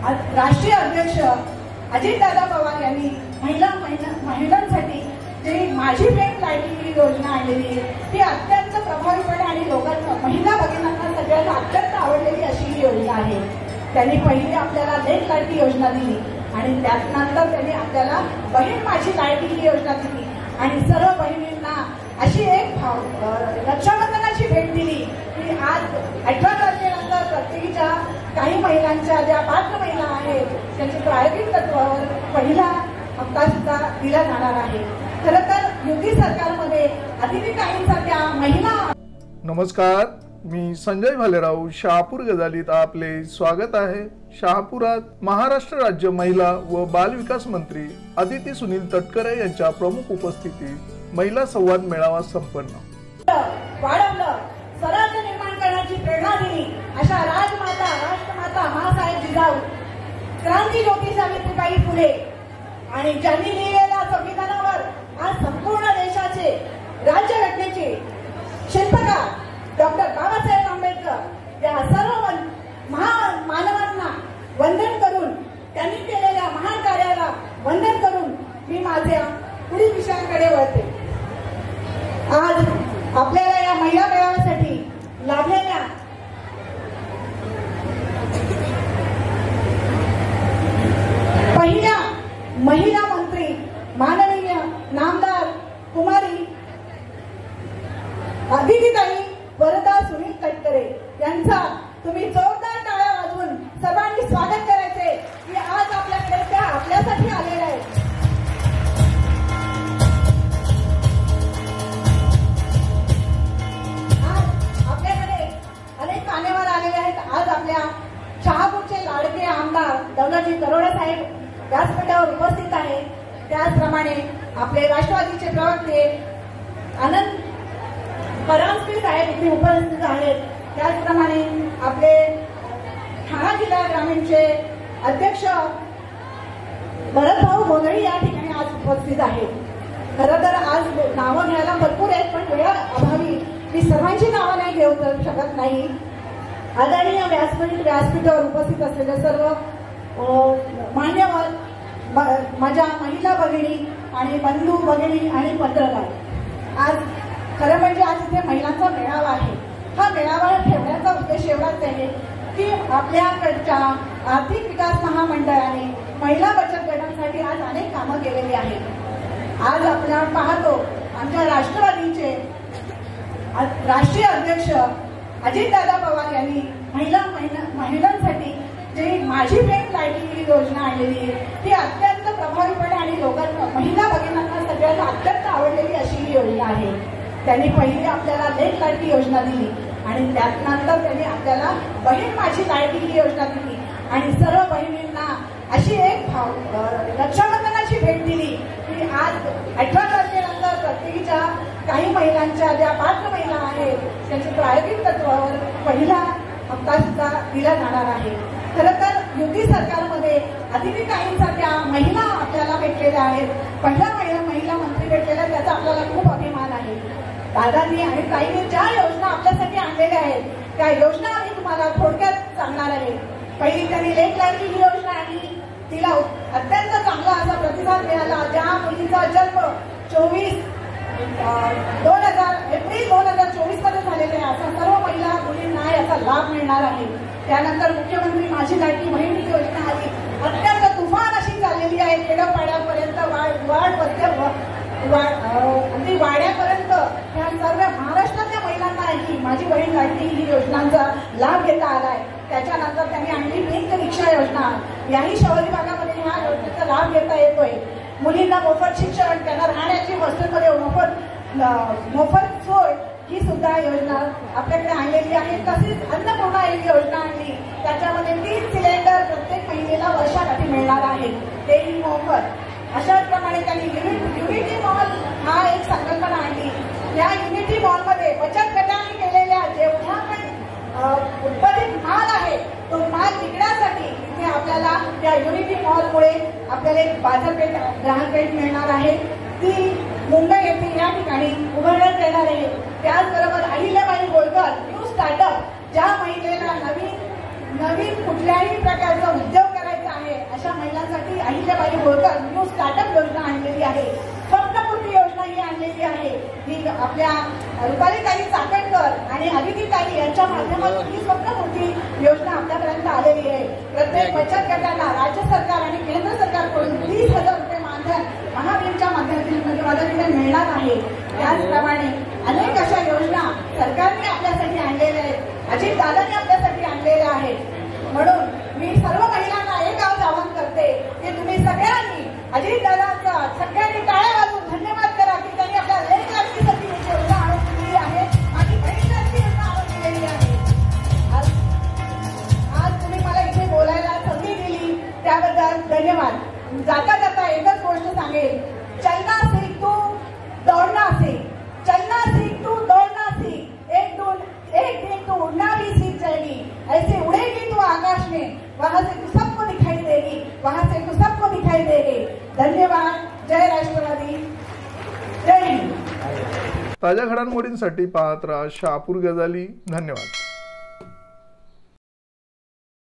राष्ट्रीय अध्यक्ष अजितदादा पवार यांनी महिलांसाठी जी माझी बहीण लाडकी योजना आणलेली आहे ती अत्यंत प्रभावीपणे आणि लोकांना महिला भगिनींना सगळ्यांना अत्यंत आवडलेली अशी ही योजना आहे। त्यांनी पहिली आपल्याला लेक लाडकी योजना दिली आणि त्यानंतर त्यांनी आपल्याला बहीण माझी लाडकी ही योजना दिली आणि सर्व बहिणींना अशी एक रक्षाबंधनाची भेट दिली की आज 18 तारखेनंतर प्रत्येकीच्या काही महिलांच्या ज्या पात्र महिला आहेत त्यांच्या प्रायोगिक तत्वावर पहिला हप्ता सुद्धा दिला जाणार आहे। खरं तर युती सरकारमध्ये अतिथीताईंसारख्या महिला। नमस्कार, मी संजय भालेराव शहापूर गजालीत आपले स्वागत आहे। शहापुरात महाराष्ट्र राज्य महिला व बाल विकास मंत्री अदिती सुनील तटकरे यांच्या प्रमुख उपस्थितीत महिला संवाद मेळावा संपन्न। वाढवलं, स्वराज्य निर्माण करण्याची प्रेरणा दिली अशा राजमाता राष्ट्रमाता महासाहेब जिजाऊ, क्रांती ज्योती सावित्रीबाई फुले आणि ज्यांनी लिहिलेल्या संविधानावर आज संपूर्ण देशाचे राज्यघटनेचे शिल्पकार डॉक्टर बाबासाहेब आंबेडकर या सर्व मानवांना वंदन करून त्यांनी केलेल्या महान कार्याला वंदन करून मी माझ्या पुढील विषयांकडे वळते। आज आपल्याला या महिला मेळाव्यासाठी लाभलेल्या पहिल्या महिला मंत्री माननीय नामदार कुमारी अदितीताई वरदा सुनील तटकरे यांचा तुम्ही जोरदार टाळ्या वाजवून सर्वांनी स्वागत करायचे की आज आपल्याकडे त्या आपल्यासाठी आलेल्या आहेत। आज आपल्याकडे अनेक मान्यवर आलेले आहेत। आज आपल्या शहापूरचे लाडके आमदार दौलतजी तरोडे साहेब व्यासपीठावर उपस्थित आहेत। त्याचप्रमाणे आपले राष्ट्रवादीचे प्रवक्ते आनंद परांजपे साहेब इथे उपस्थित आहेत। त्याचप्रमाणे आपले ठाणा जिल्हा ग्रामीणचे अध्यक्ष भरतभाऊ मोदळी या ठिकाणी आज उपस्थित आहेत। खरं तर आज नावं घ्यायला भरपूर आहेत पण वेळा अभावी मी सर्वांची नावं नाही घेऊ शकत नाही। आदरणीय व्यासपीठावर उपस्थित असलेले सर्व मान्यवर, माझ्या महिला भगिनी आणि बंधू भगिनी आणि पत्रकार, आज खरं म्हणजे आज इथे महिलांचा मेळावा आहे। हा मेळावा ठेवण्याचा उद्देश एवढाच आहे की आपल्याकडच्या आर्थिक विकास महामंडळाने महिला बचत गटांसाठी आज अनेक कामं केलेली आहेत। आज आपण पाहतो आमच्या राष्ट्रवादीचे राष्ट्रीय अध्यक्ष अजितदादा पवार यांनी महिलांसाठी जी माझी बहीण लाडकी योजना आणलेली आहे ती अत्यंत प्रभावीपणे आणि लोकांना महिला भगिनींना सगळ्यांना अत्यंत आवडलेली अशी ही योजना आहे। त्यांनी पहिली आपल्याला लेक लाडकी योजना दिली आणि त्यानंतर त्यांनी आपल्याला बहीण माझी लाडकी ही योजना दिली आणि सर्व बहिणींना अशी एक रक्षाबंधनाची भेट दिली की आज 18 तारखेनंतर प्रत्येकीच्या काही महिलांच्या ज्या पात्र महिला आहेत त्यांच्या प्रायोगिक तत्वावर पहिला हप्ता सुद्धा दिला जाणार आहे। खरं तर युती सरकारमध्ये अतिथीताईंसारख्या महिला आपल्याला भेटलेल्या आहेत। पहिल्या महिला मंत्री भेटलेल्या त्याचा आपल्याला खूप अभिमान आहे। दादांनी आणि ताईंनी ज्या योजना आपल्यासाठी आणलेल्या आहेत त्या योजना आम्ही तुम्हाला थोडक्यात सांगणार आहे। पहिली त्यांनी लेक लाडकी ही योजना आणली, तिला अत्यंत चांगला असा प्रतिसाद मिळाला। ज्या मुलीचा जन्म एप्रिल 2024 मध्ये झालेला आहे अशा सर्व महिला मुलींना याचा लाभ मिळणार आहे। त्यानंतर मुख्यमंत्री माझी लाडकी बहीण ही योजना आली, अत्यंत तुफान अशी चाललेली आहे। खेड्यापाड्यापर्यंत अगदी वाड्यापर्यंत ह्या सर्व महाराष्ट्रातल्या महिलांना ही माझी बहीण लाडकी ही योजनांचा लाभ घेता आलाय। त्याच्यानंतर त्यांनी आणली पिंक रिक्षा योजना, याही शहरी भागामध्ये ह्या योजनेचा लाभ घेता येतोय। मुलींना मोफत शिक्षण, त्यांना राहण्याची हॉस्टेलमध्ये मोफत सोय ही सुद्धा योजना आपल्याकडे आणलेली आहे। तसेच अन्नपूर्णा ही योजना आणली, त्याच्यामध्ये 3 सिलेंडर प्रत्येक महिलेला वर्षाकाठी मिळणार आहेत, तेही मोफत। अशाच प्रमाणे त्यांनी युनिटी मॉल हा एक संकल्पना आणली। या युनिटी मॉलमध्ये बचत गटांनी केलेल्या जेवढा पण उत्पादित माल आहे तो माल विकण्यासाठी इथे आपल्याला या युनिटी मॉलमुळे आपल्याला एक बाजारपेठ ग्राहकपेठ मिळणार आहे। ती मुंबई येथे या ठिकाणी उभारण्यात येणार आहे। त्याचबरोबर अहिल्याबाई होळकर न्यू स्टार्टअप, ज्या महिलेला नवीन कुठल्याही प्रकारचा उद्योग करायचा ही स्वप्नपूर्ती योजना आपल्यापर्यंत आलेली आहे. प्रत्येक बचत गटाला राज्य सरकार आणि केंद्र सरकारकडून 30,000 रुपये मानधन महावीरच्या माध्यमातून मदतीने मिळणार आहे. त्याचप्रमाणे अनेक अशा योजना सरकारने आपल्यासाठी आणलेल्या आहेत, अजितदादांनी आपल्यासाठी आणलेल्या आहेत. म्हणून मी सर्व महिलांना एक आवाहन करते की तुम्ही सगळ्यांनी अजितदादांचा सगळ्यांनी टाळ्या वाजवून धन्यवाद करा की त्यांनी आपल्या लेख लाडकीसाठी ही योजना आणून दिली आहे आणि बहिणीसाठी योजना आणून दिलेली आहे. आज तुम्ही मला इथे बोलायला संधी दिली त्याबद्दल धन्यवाद. जाता जाता एकच गोष्ट सांगेल, चलना सीख तू दौड़ना सीख, चलना सीख तू दौड़ना सीख, एक दिन तू उड़ना भी सीख जाएगी, ऐसे उड़ेगी तू आकाश में, वहां से तू सबको दिखाई देगी, वहां से तू सबको दिखाई देगी. धन्यवाद. जय राष्ट्रवादी, जय हिंद. ताज्या घडामोडींसाठी पाहत राहा शहापूर गजाली. धन्यवाद.